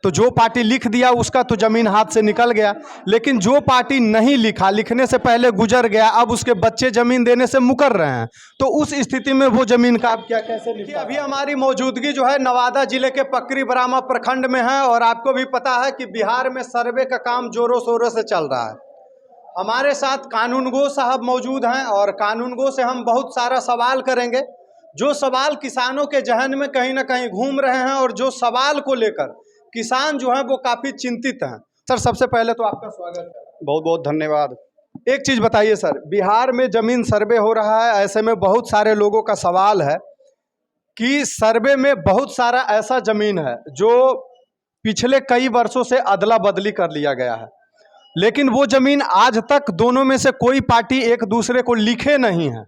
तो जो पार्टी लिख दिया उसका तो जमीन हाथ से निकल गया, लेकिन जो पार्टी नहीं लिखा, लिखने से पहले गुजर गया, अब उसके बच्चे जमीन देने से मुकर रहे हैं, तो उस स्थिति में वो जमीन का आप क्या कैसे लिखा? अभी हमारी मौजूदगी जो है नवादा जिले के पकरी बरामा प्रखंड में है, और आपको भी पता है कि बिहार में सर्वे का काम जोरों शोरों से चल रहा है। हमारे साथ कानूनगो साहब मौजूद हैं, और कानूनगो से हम बहुत सारा सवाल करेंगे, जो सवाल किसानों के जहन में कहीं ना कहीं घूम रहे हैं, और जो सवाल को लेकर किसान जो है वो काफ़ी चिंतित हैं। सर, सबसे पहले तो आपका स्वागत है। बहुत बहुत धन्यवाद। एक चीज़ बताइए सर, बिहार में ज़मीन सर्वे हो रहा है, ऐसे में बहुत सारे लोगों का सवाल है कि सर्वे में बहुत सारा ऐसा ज़मीन है जो पिछले कई वर्षों से अदला बदली कर लिया गया है, लेकिन वो ज़मीन आज तक दोनों में से कोई पार्टी एक दूसरे को लिखे नहीं है,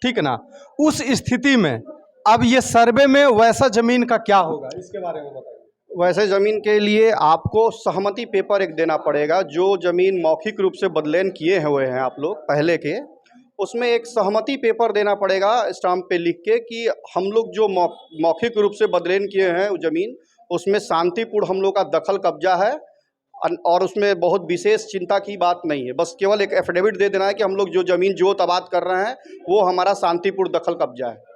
ठीक ना। उस स्थिति में अब ये सर्वे में वैसा ज़मीन का क्या होगा, इसके बारे में बताइए। वैसे ज़मीन के लिए आपको सहमति पेपर एक देना पड़ेगा। जो ज़मीन मौखिक रूप से बदलेन किए हुए हैं आप लोग पहले के, उसमें एक सहमति पेपर देना पड़ेगा स्टाम्प पे लिख के कि हम लोग जो मौखिक रूप से बदलेन किए हैं वो ज़मीन, उसमें शांतिपूर्ण हम लोग का दखल कब्जा है, और उसमें बहुत विशेष चिंता की बात नहीं है। बस केवल एक एफिडेविट दे देना है कि हम लोग जो ज़मीन जोत आबाद कर रहे हैं वो हमारा शांतिपूर्ण दखल कब्जा है।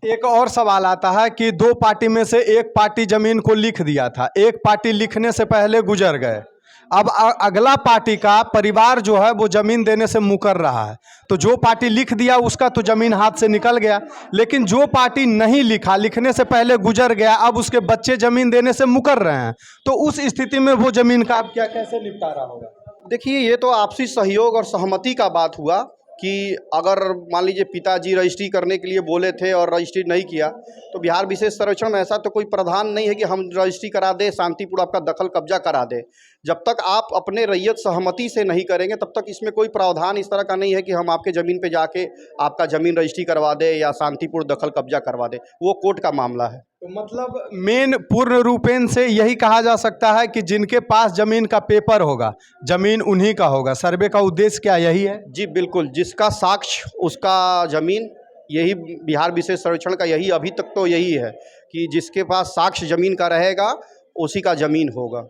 एक और सवाल आता है कि दो पार्टी में से एक पार्टी जमीन को लिख दिया था, एक पार्टी लिखने से पहले गुजर गए, अब अगला पार्टी का परिवार जो है वो जमीन देने से मुकर रहा है, तो जो पार्टी लिख दिया उसका तो जमीन हाथ से निकल गया, लेकिन जो पार्टी नहीं लिखा, लिखने से पहले गुजर गया, अब उसके बच्चे जमीन देने से मुकर रहे हैं, तो उस स्थिति में वो जमीन का आप क्या कैसे निपटारा होगा? देखिए, ये तो आपसी सहयोग और सहमति का बात हुआ कि अगर मान लीजिए पिताजी रजिस्ट्री करने के लिए बोले थे और रजिस्ट्री नहीं किया, तो बिहार विशेष सर्वेक्षण में ऐसा तो कोई प्रावधान नहीं है कि हम रजिस्ट्री करा दें, शांतिपूर्ण आपका दखल कब्जा करा दें। जब तक आप अपने रैयत सहमति से नहीं करेंगे तब तक इसमें कोई प्रावधान इस तरह का नहीं है कि हम आपके ज़मीन पे जाके आपका ज़मीन रजिस्ट्री करवा दें या शांतिपूर्ण दखल कब्जा करवा दें। वो कोर्ट का मामला है। तो मतलब मेन पूर्ण रूपेण से यही कहा जा सकता है कि जिनके पास जमीन का पेपर होगा, जमीन उन्हीं का होगा। सर्वे का उद्देश्य क्या यही है? जी बिल्कुल, जिसका साक्ष्य उसका ज़मीन, यही बिहार विशेष सर्वेक्षण का यही अभी तक तो यही है कि जिसके पास साक्ष्य ज़मीन का रहेगा उसी का ज़मीन होगा।